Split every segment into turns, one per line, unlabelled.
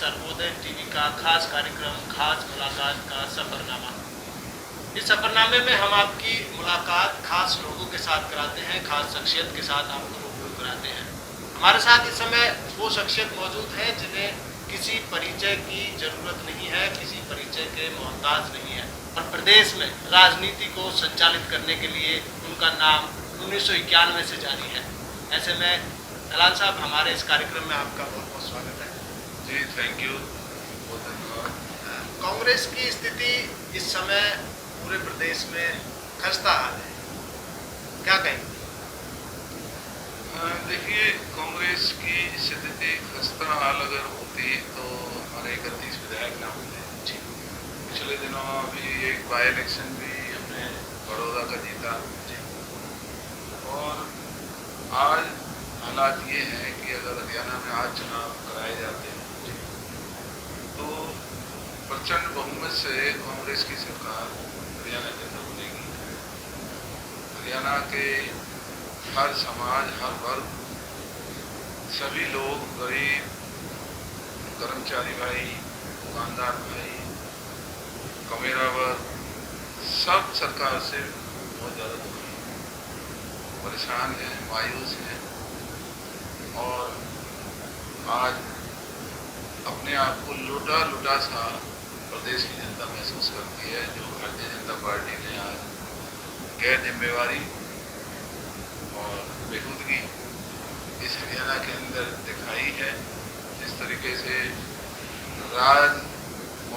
Sarvodaya TV का खास कार्यक्रम खास मुलाकात का सफरनामा। इस सफरनामे में हम आपकी मुलाकात खास लोगों के साथ कराते हैं, खास शख्सियत के साथ आपको रूबरू कराते हैं। हमारे साथ इस समय वो शख्सियत मौजूद है जिन्हें किसी परिचय की जरूरत नहीं है, किसी परिचय के मोहताज नहीं है और प्रदेश में राजनीति को संचालित करने के लिए उनका नाम 1991 से जारी है। ऐसे में दलाल साहब, हमारे इस कार्यक्रम में आपका बहुत बहुत स्वागत है।
जी, थैंक यू, बहुत धन्यवाद।
कांग्रेस की स्थिति इस समय पूरे प्रदेश में खस्ता हाल है, क्या कहेंगे?
देखिए, कांग्रेस की स्थिति खस्ता हाल अगर होती तो हमारे 31 विधायक ना होते।
जी,
पिछले दिनों अभी एक बाई इलेक्शन भी हमने बड़ौदा का जीता
जी,
और आज हालात ये हैं कि अगर हरियाणा में आज चुनाव कराए जाते हैं तो प्रचंड बहुमत से कांग्रेस की सरकार हरियाणा के अंदर बनेगी। हरियाणा के हर समाज, हर वर्ग, सभी लोग, गरीब, कर्मचारी भाई, दुकानदार भाई, कमेरा वर्ग, सब सरकार से बहुत ज़्यादा दुखी हैं, परेशान हैं, मायूस हैं और आज अपने आप को लुटा लुटा सा प्रदेश की जनता महसूस करती है, जो भारतीय जनता पार्टी ने आज गैर जिम्मेवारी और बेखुदगी इस हरियाणा के अंदर दिखाई है। जिस तरीके से राज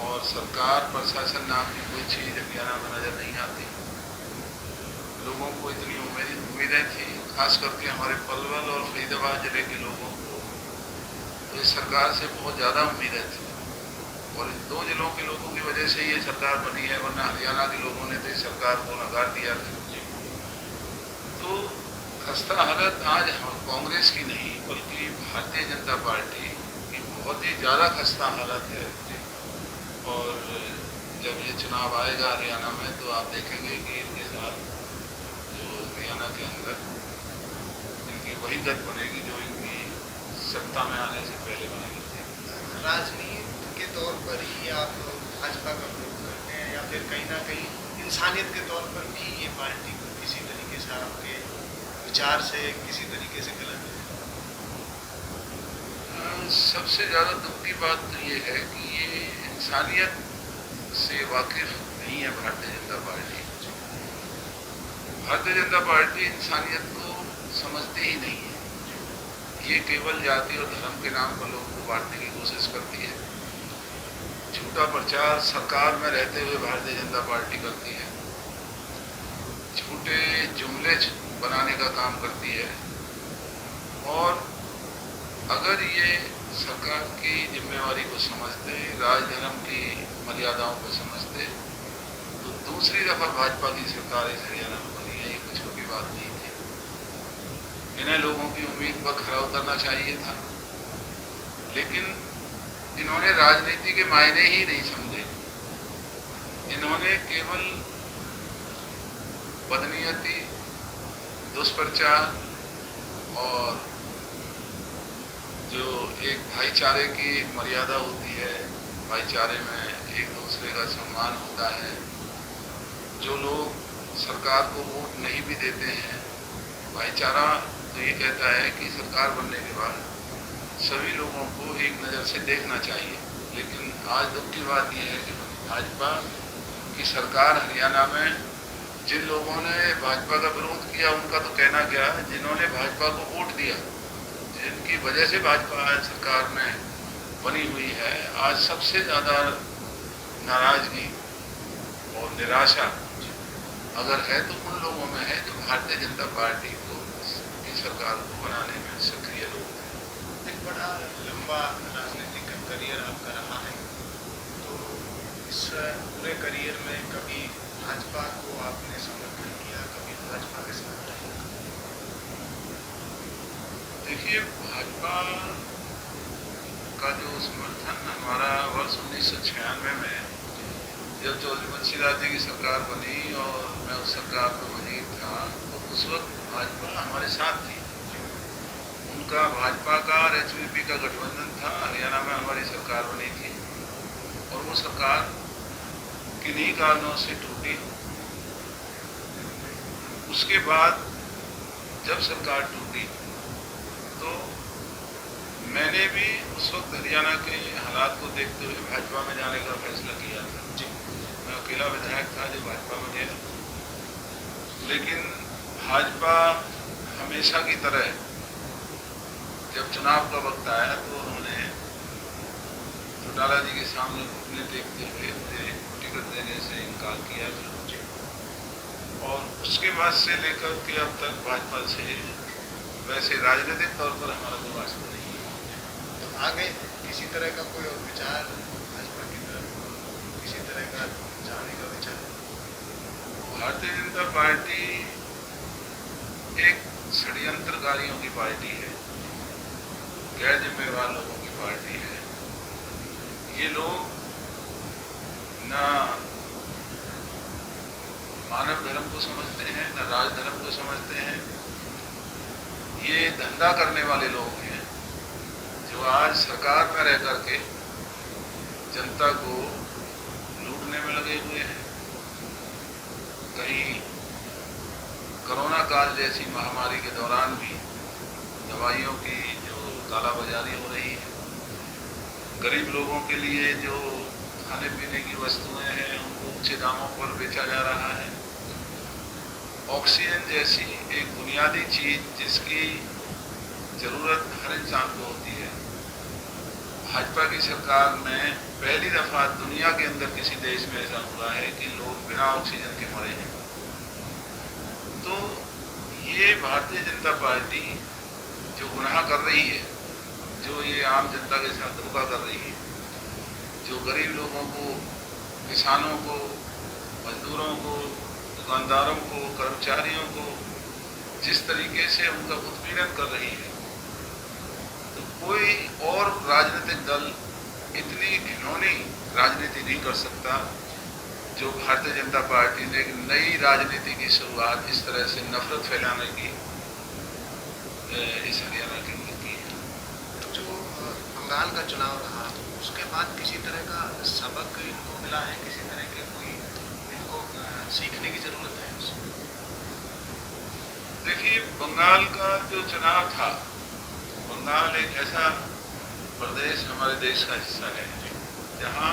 और सरकार, प्रशासन नाम की कोई चीज़ हरियाणा में नजर नहीं आती। लोगों को इतनी उम्मीदें थी, खास करके हमारे पलवल और फरीदाबाद जिले के लोगों को तो इस सरकार से बहुत ज़्यादा उम्मीदें थी और इन दो जिलों के लोगों की वजह से ये सरकार बनी है, वरना हरियाणा के लोगों ने तो इस सरकार को नकार दिया था। तो खस्ता हालत आज कांग्रेस की नहीं बल्कि भारतीय जनता पार्टी की बहुत ही ज़्यादा खस्ता हालत है। और जब ये चुनाव आएगा हरियाणा में तो आप देखेंगे कि इनके साथ जो हरियाणा के अंदर इनकी वही गत बनेगी जो इनकी सत्ता में आने से पहले बनेगी।
राजनीति के तौर पर ही आप भाजपा का विरोध करते हैं या फिर कहीं ना कहीं इंसानियत के तौर पर भी ये पार्टी को किसी तरीके से आपके विचार से किसी तरीके से गलत है?
सबसे ज़्यादा दुख की बात तो ये है कि ये इंसानियत से वाकिफ नहीं है भारतीय जनता पार्टी। भारतीय जनता पार्टी इंसानियत को समझती ही नहीं है। ये केवल जाति और धर्म के नाम पर लोगों को बांटने की कोशिश करती है। झूठा प्रचार सरकार में रहते हुए भारतीय जनता पार्टी करती है। झूठे जुमले बनाने का काम करती है और अगर ये सरकार की जिम्मेवारी को समझते, राज धर्म की मर्यादाओं को समझते तो दूसरी दफा भाजपा की सरकार इस हरियाणा में बनी है। ये कुछ छोटी बात नहीं थी। इन्हें लोगों की उम्मीद पर खरा उतरना चाहिए था, लेकिन इन्होंने राजनीति के मायने ही नहीं समझे। इन्होंने केवल बदनीयती, दुष्प्रचार और जो एक भाईचारे की मर्यादा होती है, भाईचारे में एक दूसरे का सम्मान होता है। जो लोग सरकार को वोट नहीं भी देते हैं, भाईचारा तो ये कहता है कि सरकार बनने के बाद सभी लोगों को एक नज़र से देखना चाहिए। लेकिन आज दुख की बात यह है कि भाजपा की सरकार हरियाणा में जिन लोगों ने भाजपा का विरोध किया उनका तो कहना क्या, जिन्होंने भाजपा को वोट दिया, जिनकी वजह से भाजपा सरकार में बनी हुई है, आज सबसे ज़्यादा नाराजगी और निराशा अगर है तो उन लोगों में है जो भारतीय जनता पार्टी को की सरकार को बनाने में सक्रिय लोग हैं।
एक बड़ा लंबा राजनीतिक करियर आपका रहा है, तो इस पूरे करियर में कभी भाजपा को आपने समर्थन किया, कभी भाजपा के साथ रहे?
देखिए, भाजपा का जो समर्थन हमारा वर्ष 1996 में जब चौधरी बंशीलाल जी की सरकार बनी और मैं उस सरकार में वजीर था, तो उस वक्त भाजपा हमारे साथ थी। उनका भाजपा का और एचवीपी का गठबंधन था, हरियाणा में हमारी सरकार सरकार बनी थी और वो सरकार किन्हीं कारणों से टूटी। उसके बाद जब सरकार टूटी तो मैंने भी उस वक्त हरियाणा के हालात को देखते हुए भाजपा में जाने का फैसला किया था। मैं अकेला विधायक था जो भाजपा में गया, लेकिन भाजपा हमेशा की तरह जब चुनाव का वक्त आया तो उन्होंने चौटाला जी के सामने घुटने टेकते हुए मुझे टिकट देने से इनकार किया था। और उसके बाद से लेकर के अब तक भाजपा से वैसे राजनीतिक तौर पर हमारा कोई वास्ता नहीं है।
तो आगे किसी तरह का कोई और विचार भाजपा की तरफ, किसी तरह का जाने का विचार?
भारतीय जनता पार्टी एक षड्यंत्रकारियों की पार्टी है, गैर जिम्मेवार लोगों की पार्टी है। ये लोग ना मानव धर्म को समझते हैं, न राजधर्म को समझते हैं। ये धंधा करने वाले लोग हैं जो आज सरकार में रह करके जनता को लूटने में लगे हुए हैं। कहीं कोरोना काल जैसी महामारी के दौरान भी दवाइयों की जो कालाबाजारी हो रही है, गरीब लोगों के लिए जो खाने पीने की वस्तुएं हैं उनको ऊंचे दामों पर बेचा जा रहा है। ऑक्सीजन जैसी एक बुनियादी चीज जिसकी जरूरत हर इंसान को होती है, भाजपा की सरकार में पहली दफा दुनिया के अंदर किसी देश में ऐसा हुआ है कि लोग बिना ऑक्सीजन के मरे हैं। तो ये भारतीय जनता पार्टी जो गुनाह कर रही है, जो ये आम जनता के साथ धोखा कर रही है, जो गरीब लोगों को, किसानों को, मजदूरों को, दुकानदारों को, कर्मचारियों को जिस तरीके से उनका उत्पीड़न कर रही है, तो कोई और राजनीतिक दल इतनी घिनौनी राजनीति नहीं कर सकता जो भारतीय जनता पार्टी ने एक नई राजनीति की शुरुआत इस तरह से नफरत फैलाने की इस हरियाणा के अंदर की है।
जो बंगाल का चुनाव रहा उसके बाद किसी तरह का सबक इनको मिला है, किसी तरह के कोई इनको सीखने की जरूरत है उसमें?
देखिए, बंगाल का जो चुनाव था, बंगाल एक ऐसा प्रदेश हमारे देश का हिस्सा है जहाँ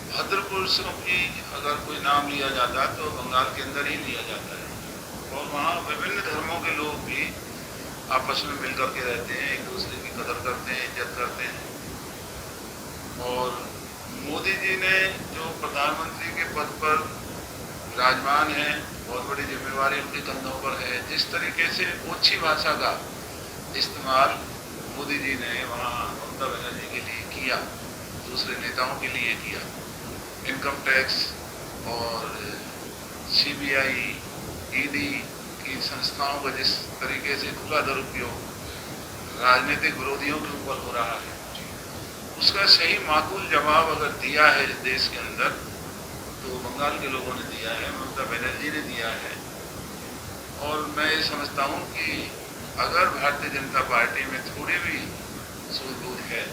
भद्र पुरुषों की अगर कोई नाम लिया जाता तो बंगाल के अंदर ही लिया जाता है। और वहाँ विभिन्न धर्मों के लोग भी आपस में मिलकर के रहते हैं, एक दूसरे की कदर करते हैं, इज्जत करते हैं। और मोदी जी ने जो प्रधानमंत्री के पद पर विराजमान है, बहुत बड़ी जिम्मेवारी उनके कंधों पर है। जिस तरीके से ओछी भाषा का इस्तेमाल मोदी जी ने वहाँ ममता बनर्जी के लिए किया, दूसरे नेताओं के लिए किया, इनकम टैक्स और सीबीआई, ईडी की संस्थाओं का जिस तरीके से खुला दुरुपयोग राजनीतिक विरोधियों के ऊपर हो रहा है, उसका सही माकूल जवाब अगर दिया है इस देश के अंदर तो बंगाल के लोगों ने दिया है, ममता बनर्जी ने दिया है। और मैं ये समझता हूँ कि अगर भारतीय जनता पार्टी में थोड़ी भी सूझबूझ है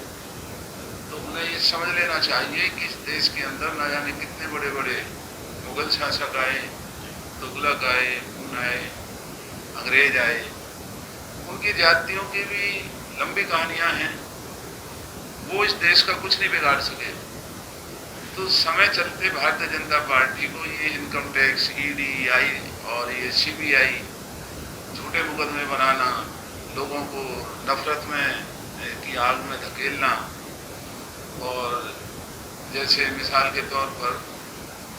तो उन्हें ये समझ लेना चाहिए कि इस देश के अंदर न जाने कितने बड़े बड़े मुगल शासक आए, तुगलक आए, खून आए, अंग्रेज आए, उनकी जातियों की भी लंबी कहानियां हैं, वो इस देश का कुछ नहीं बिगाड़ सके। तो समय चलते भारतीय जनता पार्टी को ये इनकम टैक्स, ईडी, आई और ये सीबीआई झूठे मुकदमे बनाना, लोगों को नफरत में की आग में धकेलना, और जैसे मिसाल के तौर पर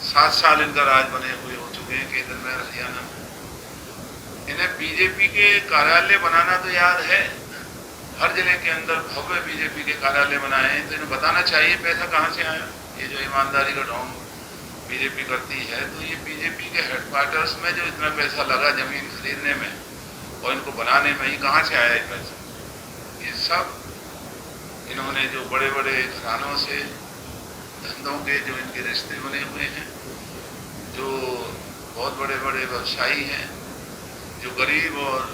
7 साल इनका राज बने हुए हो चुके हैं केंद्र में, हरियाणा में। इन्हें बीजेपी के कार्यालय बनाना तो याद है, हर जिले के अंदर भव्य बीजेपी के कार्यालय बनाए हैं, तो इन्हें बताना चाहिए पैसा कहाँ से आया। ये जो ईमानदारी का ढोंग बीजेपी करती है, तो ये बीजेपी के हेडक्वार्टर्स में जो इतना पैसा लगा जमीन खरीदने में और इनको बनाने में, ये कहाँ से आया ये पैसा? ये सब इन्होंने जो बड़े बड़े घरानों से धंधों के जो इनके रिश्ते बने हुए हैं, जो बहुत बड़े बड़े व्यवसायी हैं, जो गरीब और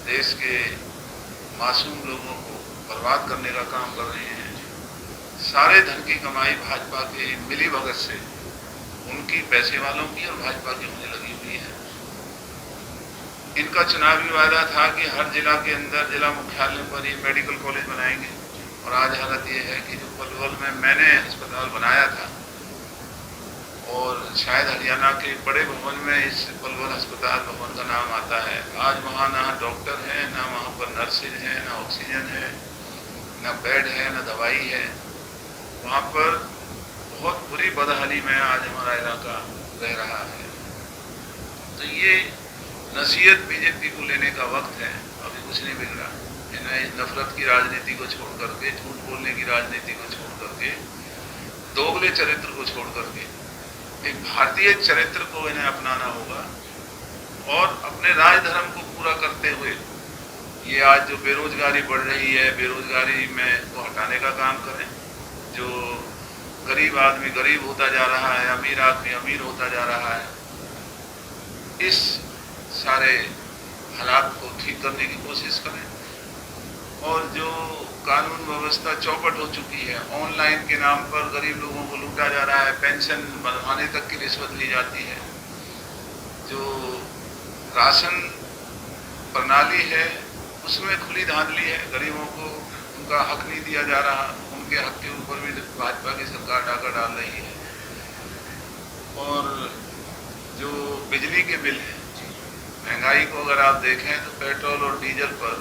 देश के मासूम लोगों को बर्बाद करने का काम कर रहे हैं, सारे धन की कमाई भाजपा के मिली भगत से, उनकी पैसे वालों की और भाजपा की होने लगी हुई है। इनका चुनावी वादा था कि हर जिला के अंदर जिला मुख्यालय पर ये मेडिकल कॉलेज बनाएंगे, और आज हालत ये है कि जो पलवल में मैंने अस्पताल बनाया था, और शायद हरियाणा के बड़े भवन में इस पलवल अस्पताल भवन का नाम आता है, आज वहाँ ना डॉक्टर हैं, ना वहाँ पर नर्सेज हैं, ना ऑक्सीजन है, ना बेड है, ना दवाई है। वहाँ पर बहुत बुरी बदहाली में आज हमारा इलाका रह रहा है। तो ये नसीहत बीजेपी को लेने का वक्त है, अभी कुछ नहीं बिगड़ा। इन्हें नफरत की राजनीति को छोड़ करके, झूठ बोलने की राजनीति को छोड़ करके, दोगले चरित्र को छोड़ करके एक भारतीय चरित्र को इन्हें अपनाना होगा, और अपने राजधर्म को पूरा करते हुए ये आज जो बेरोजगारी बढ़ रही है, बेरोजगारी में को हटाने का काम करें। जो गरीब आदमी गरीब होता जा रहा है, अमीर आदमी अमीर होता जा रहा है, इस सारे हालात को ठीक करने की कोशिश करें। और जो कानून व्यवस्था चौपट हो चुकी है, ऑनलाइन के नाम पर गरीब लोगों को लूटा जा रहा है, पेंशन बनवाने तक की रिश्वत ली जाती है, जो राशन प्रणाली है उसमें खुली धांधली है, गरीबों को उनका हक नहीं दिया जा रहा, उनके हक के ऊपर भी भाजपा की सरकार डाका डाल रही है। और जो बिजली के बिल है, महंगाई को अगर आप देखें तो पेट्रोल और डीजल पर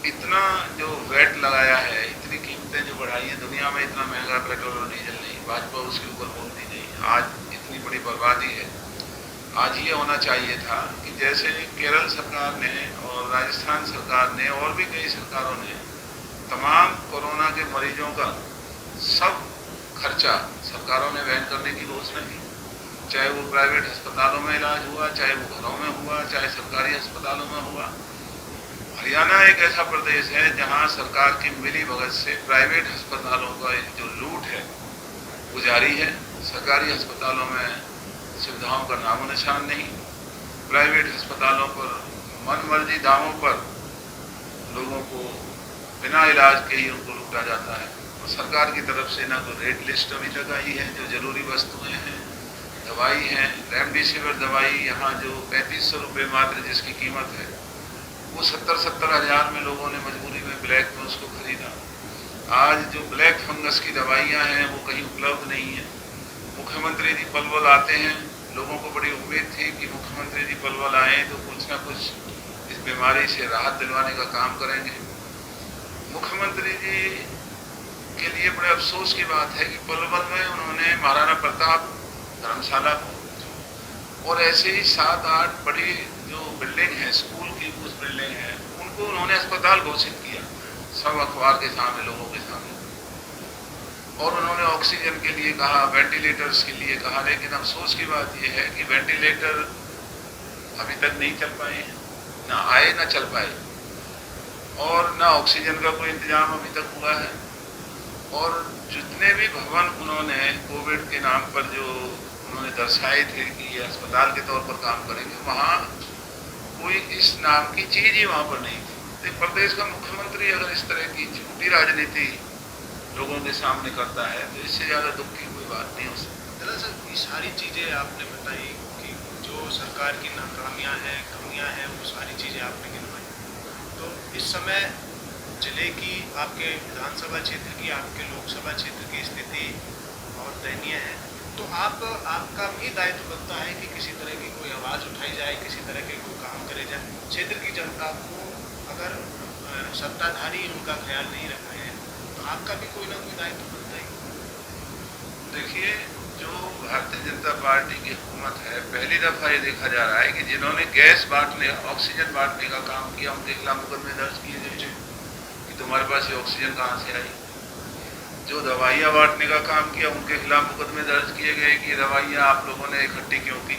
इतना जो वैट लगाया है, इतनी कीमतें जो बढ़ाई है, दुनिया में इतना महंगा पेट्रोल और डीजल नहीं, भाजपा उसके ऊपर बोलती नहीं। आज इतनी बड़ी बर्बादी है। आज ये होना चाहिए था कि जैसे केरल सरकार ने और राजस्थान सरकार ने और भी कई सरकारों ने तमाम कोरोना के मरीजों का सब खर्चा सरकारों ने वहन करने की घोषणा की, चाहे वो प्राइवेट अस्पतालों में इलाज हुआ, चाहे वो घरों में हुआ, चाहे सरकारी अस्पतालों में हुआ। हरियाणा एक ऐसा प्रदेश है जहां सरकार की मिली भगत से प्राइवेट अस्पतालों का जो लूट है वो जारी है। सरकारी अस्पतालों में सुविधाओं का नामो निशान नहीं, प्राइवेट अस्पतालों पर मनमर्जी दामों पर लोगों को बिना इलाज के ही उनको लूटा जाता है। और सरकार की तरफ से ना कोई रेट लिस्ट अभी तक आई है, जो जरूरी वस्तुएं हैं, दवाई हैं, रेमडेसिविर दवाई यहाँ जो 3500 रुपये मात्र जिसकी कीमत है, वो 70-70 हज़ार में लोगों ने मजबूरी में ब्लैक में उसको खरीदा। आज जो ब्लैक फंगस की दवाइयाँ हैं वो कहीं उपलब्ध नहीं है। मुख्यमंत्री जी पलवल आते हैं, लोगों को बड़ी उम्मीद थी कि मुख्यमंत्री जी पलवल आए तो कुछ ना कुछ इस बीमारी से राहत दिलवाने का काम करेंगे। मुख्यमंत्री जी के लिए बड़े अफसोस की बात है कि पलवल में उन्होंने महाराणा प्रताप धर्मशाला को और ऐसे ही 7-8 बड़ी जो बिल्डिंग है, स्कूल की कुछ बिल्डिंग है, उनको उन्होंने अस्पताल घोषित किया सब अखबार के सामने, लोगों के सामने। और उन्होंने ऑक्सीजन के लिए कहा, वेंटिलेटर्स के लिए कहा, लेकिन अफसोस की बात यह है कि वेंटिलेटर अभी तक नहीं चल पाए, ना आए ना चल पाए, और ना ऑक्सीजन का कोई इंतजाम अभी तक हुआ है। और जितने भी भवन उन्होंने कोविड के नाम पर जो उन्होंने दर्शाए थे कि ये अस्पताल के तौर पर काम करेंगे, वहाँ कोई इस नाम की चीज ही वहाँ पर नहीं थी। तो प्रदेश का मुख्यमंत्री अगर इस तरह की झूठी राजनीति लोगों के सामने करता है तो इससे ज़्यादा दुख की कोई बात नहीं हो सकती।
दरअसल ये सारी चीज़ें आपने बताई कि जो सरकार की नाकामियाँ हैं, कमियाँ हैं, वो सारी चीज़ें आपने गिनवाई। तो इस समय जिले की, आपके विधानसभा क्षेत्र की, आपके लोकसभा क्षेत्र की स्थिति बहुत दयनीय है। तो आपका भी दायित्व बनता है कि किसी तरह की कोई आवाज़ उठाई जाए, किसी तरह के कोई काम करे जाए। क्षेत्र की जनता को अगर सत्ताधारी उनका ख्याल नहीं रख रहे हैं तो आपका भी कोई ना कोई दायित्व बनता ही।
देखिए, जो भारतीय जनता पार्टी की हुकूमत है, पहली दफा ये देखा जा रहा है कि जिन्होंने गैस बांटने, ऑक्सीजन बांटने का काम किया, उनके खिलाफ मुकदमे दर्ज किए गए कि तुम्हारे पास ये ऑक्सीजन कहाँ से आई। जो दवाइयाँ बांटने का काम किया, उनके खिलाफ मुकदमे दर्ज किए गए कि दवाइयाँ आप लोगों ने इकट्ठी क्यों की।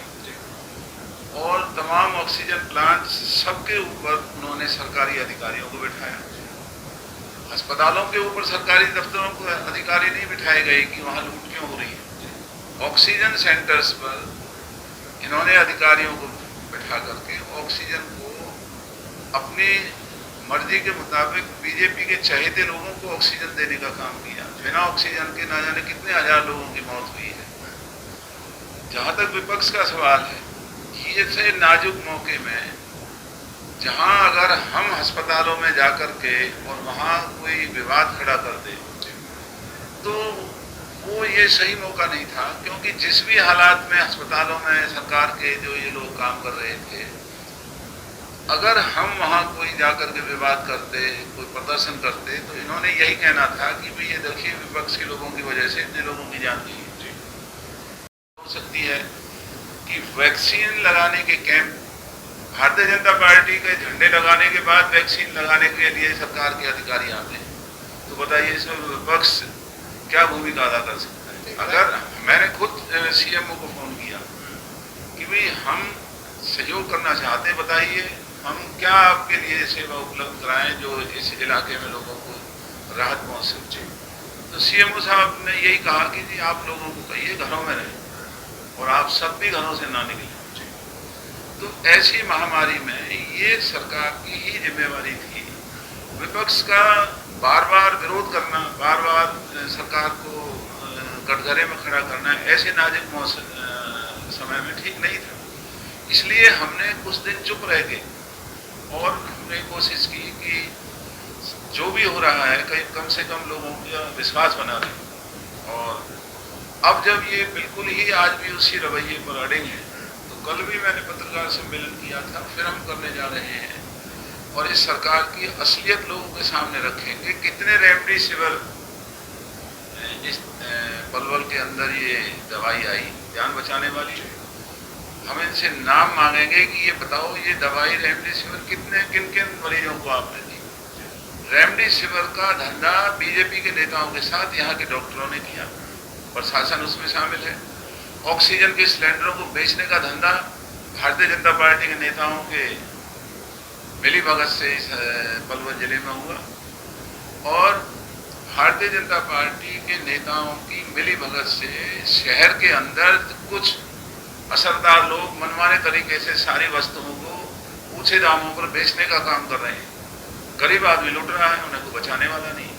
और तमाम ऑक्सीजन प्लांट सबके ऊपर उन्होंने सरकारी अधिकारियों को बिठाया। अस्पतालों के ऊपर सरकारी दफ्तरों को अधिकारी नहीं बिठाए गए कि वहाँ लूट क्यों हो रही है। ऑक्सीजन सेंटर्स पर इन्होंने अधिकारियों को बिठा करके ऑक्सीजन को अपनी मर्जी के मुताबिक बीजेपी के चहेते लोगों को ऑक्सीजन देने का काम किया। बिना ऑक्सीजन के ना जाने कितने हजार लोगों की मौत हुई है। जहां तक विपक्ष का सवाल है, ये जैसे नाजुक मौके में जहां अगर हम अस्पतालों में जाकर के और वहां कोई विवाद खड़ा कर दे तो वो ये सही मौका नहीं था, क्योंकि जिस भी हालात में अस्पतालों में सरकार के जो ये लोग काम कर रहे थे, अगर हम वहां कोई जाकर के विवाद करते, कोई प्रदर्शन करते, तो इन्होंने यही कहना था कि भाई ये देखिए विपक्ष के लोगों की वजह से इतने लोगों की जान गई। हो सकती है कि वैक्सीन लगाने के कैंप, भारतीय जनता पार्टी के झंडे लगाने के बाद वैक्सीन लगाने के लिए सरकार के अधिकारी आते हैं, तो बताइए इसमें विपक्ष क्या भूमिका अदा कर सकता है? अगर मैंने खुद सीएमओ को फोन किया कि भाई हम सहयोग करना चाहते हैं, बताइए हम क्या आपके लिए सेवा उपलब्ध कराएं जो इस इलाके में लोगों को राहत पहुंच सके। तो सीएमओ साहब ने यही कहा कि जी आप लोगों को कहिए घरों में रहें और आप सब भी घरों से ना निकलें। तो ऐसी महामारी में ये सरकार की ही जिम्मेवारी थी। विपक्ष का बार बार विरोध करना, बार बार सरकार को कटघरे में खड़ा करना ऐसे नाजुक समय में ठीक नहीं था। इसलिए हमने कुछ दिन चुप रह गए और हमने कोशिश की कि जो भी हो रहा है कहीं कम से कम लोगों का विश्वास बना रहे। और अब जब ये बिल्कुल ही आज भी उसी रवैये पर अड़े हैं, तो कल भी मैंने पत्रकार सम्मेलन किया था, फिर हम करने जा रहे हैं और इस सरकार की असलियत लोगों के सामने रखेंगे। कितने रेमडेसिविर इस पलवल के अंदर ये दवाई आई जान बचाने वाली, हम इनसे नाम मांगेंगे कि ये बताओ ये दवाई रेमडेसिविर कितने किन किन मरीजों को आपने दी। रेमडेसिविर का धंधा बीजेपी के नेताओं के साथ यहाँ के डॉक्टरों ने किया, प्रशासन उसमें शामिल है। ऑक्सीजन के सिलेंडरों को बेचने का धंधा भारतीय जनता पार्टी के नेताओं के मिलीभगत से इस पलवल जिले में हुआ और भारतीय जनता पार्टी के नेताओं की मिलीभगत से शहर के अंदर कुछ असरदार लोग मनमाने तरीके से सारी वस्तुओं को ऊंचे दामों पर बेचने का काम कर रहे हैं। गरीब आदमी लूट रहा है, उन्हें कोई बचाने वाला नहीं।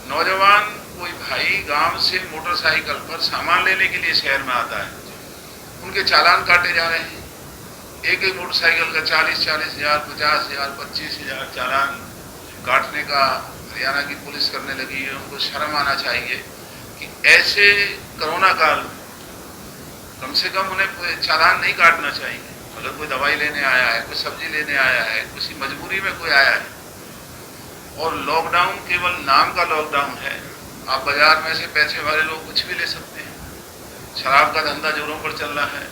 नौजवान कोई भाई गांव से मोटरसाइकिल पर सामान लेने के लिए शहर में आता है, उनके चालान काटे जा रहे हैं। एक एक मोटरसाइकिल का 40-40 हजार, 50 हजार, 25 हजार चालान काटने का हरियाणा की पुलिस करने लगी है। उनको शर्म आना चाहिए कि ऐसे कोरोना काल कम से कम उन्हें चालान नहीं काटना चाहिए। अगर कोई दवाई लेने आया है, कोई सब्जी लेने आया है, किसी मजबूरी में कोई आया है और लॉकडाउन केवल नाम का लॉकडाउन है, आप बाजार में से पैसे वाले लोग कुछ भी ले सकते हैं। शराब का धंधा जोरों पर चल रहा है,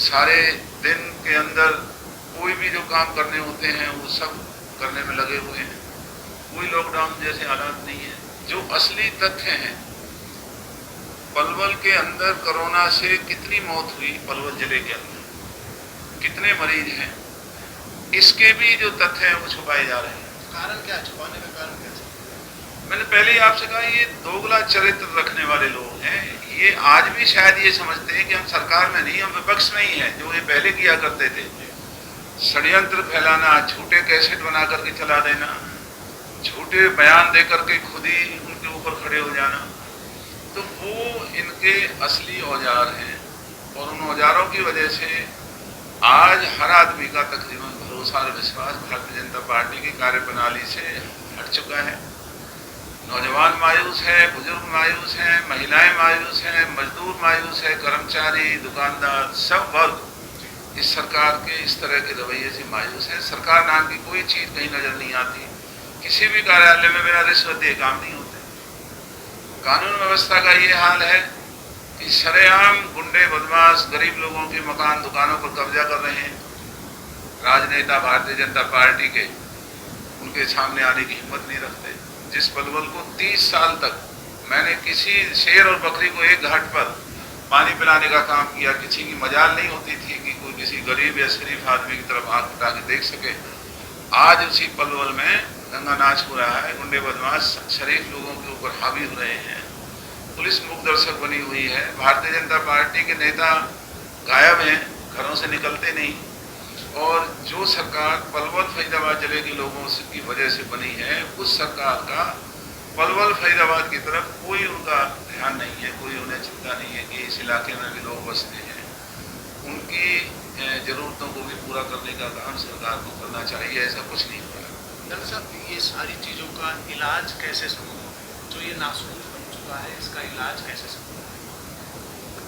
सारे दिन के अंदर कोई भी जो काम करने होते हैं वो सब करने में लगे हुए हैं। कोई लॉकडाउन जैसे हालात नहीं है। जो असली तथ्य हैं, पलवल के अंदर कोरोना से कितनी मौत हुई, पलवल जिले के अंदर कितने मरीज हैं, इसके भी जो तथ्य हैं वो छुपाए जा रहे हैं।
कारण क्या, छुपाने का कारण क्या?
मैंने पहले ही आपसे कहा ये दोगला चरित्र रखने वाले लोग हैं। ये आज भी शायद ये समझते हैं कि हम सरकार में नहीं, हम विपक्ष में ही हैं, जो ये पहले किया करते थे। षड्यंत्र फैलाना, झूठे कैसेट बना करके चला देना, झूठे बयान दे करके खुद ही उनके ऊपर खड़े हो जाना, तो वो इनके असली औजार हैं। और उन औजारों की वजह से आज हर आदमी का तकरीबन भरोसा और विश्वास भारतीय जनता पार्टी की कार्यप्रणाली से हट चुका है। नौजवान मायूस है, बुजुर्ग मायूस हैं, महिलाएं मायूस हैं, मजदूर मायूस है, कर्मचारी, दुकानदार, सब वर्ग इस सरकार के इस तरह के रवैये से मायूस है। सरकार नाम की कोई चीज कहीं नजर नहीं आती। किसी भी कार्यालय में बिना रिश्वत दिए काम नहीं होते। कानून व्यवस्था का ये हाल है कि सरेआम गुंडे बदमाश गरीब लोगों के मकान दुकानों पर कब्जा कर रहे हैं। राजनेता भारतीय जनता पार्टी के उनके सामने आने की हिम्मत नहीं रखते। जिस पलवल को 30 साल तक मैंने किसी शेर और बकरी को एक घाट पर पानी पिलाने का काम किया, किसी की मजाल नहीं होती थी कि कोई किसी गरीब या शरीफ आदमी की तरफ आंख उठा के देख सके। आज उसी पलवल में दंगा नाच हो रहा है। गुंडे बदमाश शरीफ लोगों के ऊपर हावी हो रहे हैं। पुलिस मूक दर्शक बनी हुई है। भारतीय जनता पार्टी के नेता गायब हैं, घरों से निकलते नहीं और जो सरकार पलवल फरीदाबाद जिले के लोगों की वजह से बनी है, उस सरकार का पलवल फरीदाबाद की तरफ कोई उनका ध्यान नहीं है, कोई उन्हें चिंता नहीं है कि इस इलाके में भी लोग बसते हैं। उनकी ज़रूरतों को भी पूरा करने का काम सरकार को करना चाहिए, ऐसा कुछ नहीं हो रहा।
डॉक्टर साहब, ये सारी चीज़ों का इलाज कैसे संभव है? जो ये नासूर बन चुका है, इसका इलाज कैसे संभव है?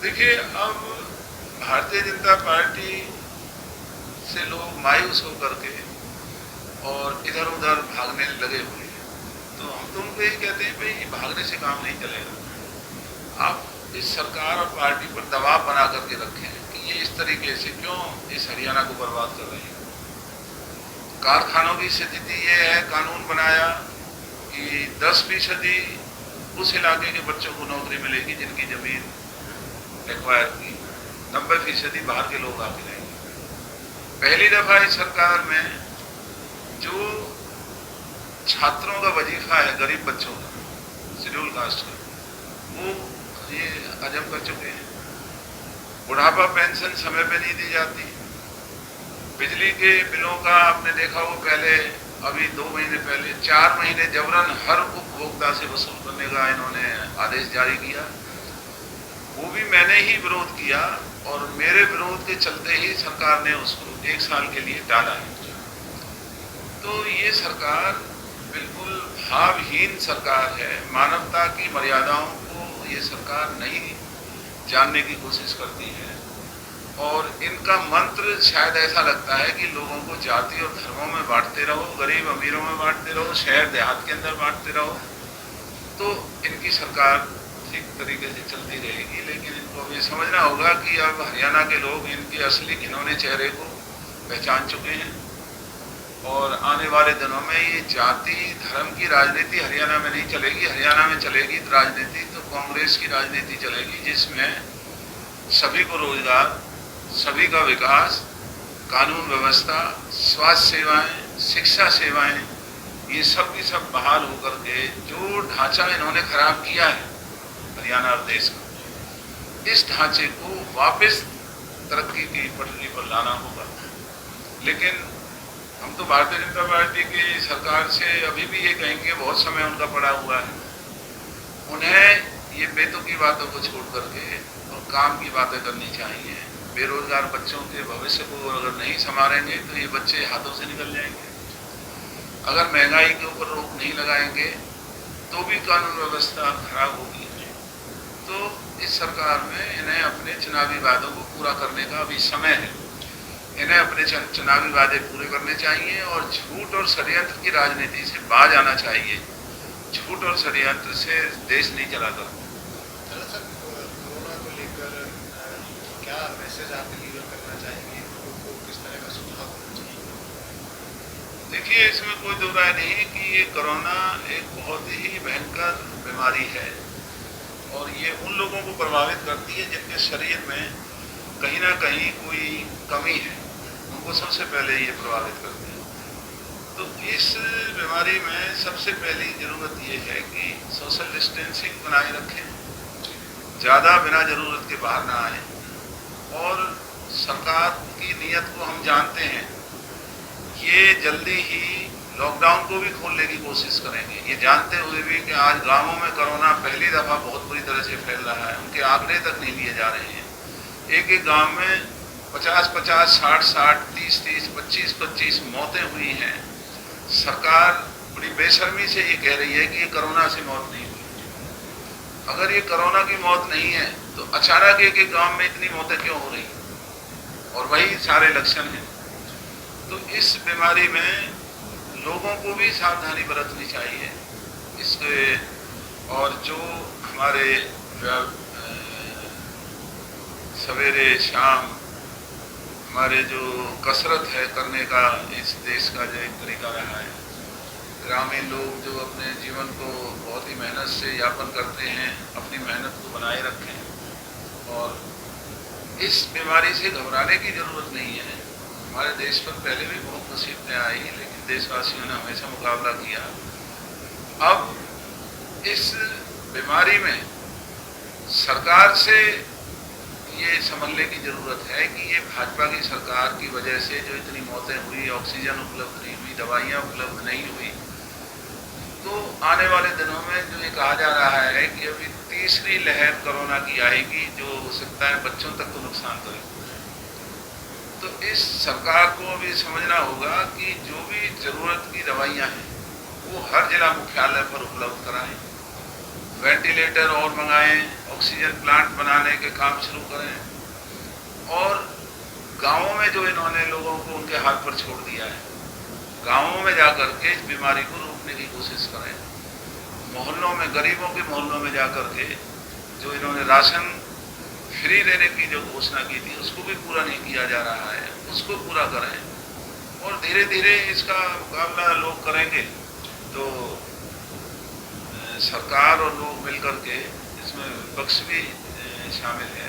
देखिए, अब भारतीय जनता पार्टी से लोग मायूस होकर के और इधर उधर भागने लगे हुए हैं, तो हम तो उनको यही कहते हैं भाई भागने से काम नहीं चलेगा। आप इस सरकार और पार्टी पर दबाव बना करके रखें कि ये इस तरीके से क्यों इस हरियाणा को बर्बाद कर रहे हैं। कारखानों की स्थिति ये है, कानून बनाया कि 10% उस इलाके के बच्चों को नौकरी मिलेगी जिनकी जमीन एक्वायर की, 90% बाहर के लोग आके रहेंगे। पहली दफा इस सरकार में जो छात्रों का वजीफा है गरीब बच्चों का, शेड्यूल कास्ट का, वो ये हजम कर चुके हैं। बुढ़ापा पेंशन समय पे नहीं दी जाती। बिजली के बिलों का आपने देखा हो, पहले अभी 2 महीने पहले 4 महीने जबरन हर उपभोक्ता से वसूल करने का इन्होंने आदेश जारी किया। वो भी मैंने ही विरोध किया और मेरे विरोध के चलते ही सरकार ने उसको 1 साल के लिए टाला है। तो ये सरकार बिल्कुल भावहीन सरकार है। मानवता की मर्यादाओं को ये सरकार नहीं जानने की कोशिश करती है और इनका मंत्र शायद ऐसा लगता है कि लोगों को जाति और धर्मों में बांटते रहो, गरीब अमीरों में बांटते रहो, शहर देहात के अंदर बांटते रहो, तो इनकी सरकार ठीक तरीके से चलती रहेगी। लेकिन इनको ये समझना होगा कि अब हरियाणा के लोग इनके असली घिनौने चेहरे को पहचान चुके हैं और आने वाले दिनों में ये जाति धर्म की राजनीति हरियाणा में नहीं चलेगी। हरियाणा में चलेगी राजनीति तो कांग्रेस की राजनीति चलेगी, जिसमें सभी को रोजगार, सभी का विकास, कानून व्यवस्था, स्वास्थ्य सेवाएं, शिक्षा सेवाएं, ये सब की सब बहाल होकर के जो ढांचा इन्होंने खराब किया है हरियाणा और देश का, इस ढांचे को वापस तरक्की की पटरी पर लाना होगा। लेकिन हम तो भारतीय जनता पार्टी की सरकार से अभी भी ये कहेंगे, बहुत समय उनका पड़ा हुआ है, उन्हें ये बेतुकी बातों को छोड़ करके और काम की बातें करनी चाहिए। बेरोजगार बच्चों के भविष्य को अगर नहीं संभालेंगे तो ये बच्चे हाथों से निकल जाएंगे। अगर महंगाई के ऊपर रोक नहीं लगाएंगे तो भी कानून व्यवस्था खराब होगी। तो इस सरकार में इन्हें अपने चुनावी वादों को पूरा करने का अभी समय है। इन्हें अपने चुनावी वादे पूरे करने चाहिए और झूठ और षड्यंत्र की राजनीति से बाज आना चाहिए। झूठ और षड्यंत्र से देश नहीं चलाता।
कोरोना को लेकर क्या मैसेज आप डिलीवर करना चाहेंगे, लोगों को किस तरह का सुझाव देना चाहिए?
देखिए, इसमें कोई दो राय नहीं है कि ये कोरोना एक बहुत ही भयंकर बीमारी है और ये उन लोगों को प्रभावित करती है जिनके शरीर में कहीं ना कहीं कोई कमी है, उनको सबसे पहले ये प्रभावित करती है। तो इस बीमारी में सबसे पहली ज़रूरत ये है कि सोशल डिस्टेंसिंग बनाए रखें, ज़्यादा बिना ज़रूरत के बाहर ना आए और सरकार की नीयत को हम जानते हैं, ये जल्दी ही लॉकडाउन को भी खोलने की कोशिश करेंगे। ये जानते हुए भी कि आज गांवों में कोरोना पहली दफ़ा बहुत बुरी तरह से फैल रहा है, उनके आंकड़े तक नहीं लिए जा रहे हैं। एक एक गांव में 50-50, 60-60, 30-30, 25-25 मौतें हुई हैं। सरकार बड़ी बेशर्मी से ये कह रही है कि ये कोरोना से मौत नहीं हुई। अगर ये कोरोना की मौत नहीं है तो अचानक एक एक गांव में इतनी मौतें क्यों हो रही, और वही सारे लक्षण हैं। तो इस बीमारी में लोगों को भी सावधानी बरतनी चाहिए। इसके और जो हमारे सवेरे शाम हमारे जो कसरत है करने का इस देश का जो एक तरीका रहा है, ग्रामीण लोग जो अपने जीवन को बहुत ही मेहनत से यापन करते हैं, अपनी मेहनत को बनाए रखें और इस बीमारी से घबराने की ज़रूरत नहीं है। हमारे देश पर पहले भी बहुत मुसीबतें आई, लेकिन देशवासियों ने हमेशा मुकाबला किया। अब इस बीमारी में सरकार से ये समझने की ज़रूरत है कि ये भाजपा की सरकार की वजह से जो इतनी मौतें हुई, ऑक्सीजन उपलब्ध नहीं हुई, दवाइयाँ उपलब्ध नहीं हुई, तो आने वाले दिनों में जो ये कहा जा रहा है कि अभी तीसरी लहर कोरोना की आएगी जो हो सकता है बच्चों तक को नुकसान करेगी। तो इस सरकार को अभी समझना होगा कि जो भी ज़रूरत की दवाइयाँ हैं वो हर जिला मुख्यालय पर उपलब्ध कराएं, वेंटिलेटर और मंगाएं, ऑक्सीजन प्लांट बनाने के काम शुरू करें और गाँवों में जो इन्होंने लोगों को उनके हाथ पर छोड़ दिया है, गाँवों में जाकर के इस बीमारी को रोकने की कोशिश करें। मोहल्लों में, गरीबों के मोहल्लों में जाकर के जो इन्होंने राशन फ्री देने की जो घोषणा की थी उसको भी पूरा नहीं किया जा रहा है, उसको पूरा करें और धीरे धीरे इसका मुकाबला लोग करेंगे। तो सरकार और लोग मिलकर के, इसमें विपक्ष भी शामिल है,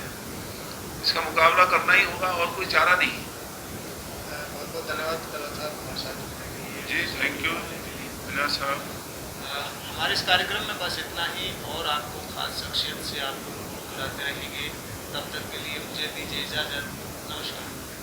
इसका मुकाबला करना ही होगा और कोई चारा नहीं।
बहुत बहुत धन्यवाद कला साहब हमारे साथ जुड़ने के लिए।
जी थैंक यू विनय साहब।
हमारे इस कार्यक्रम में बस इतना ही और आपको खास शख्सियत से आपको रूबरू कराते रहेंगे। तब तक के लिए मुझे दीजिए इजाज़त।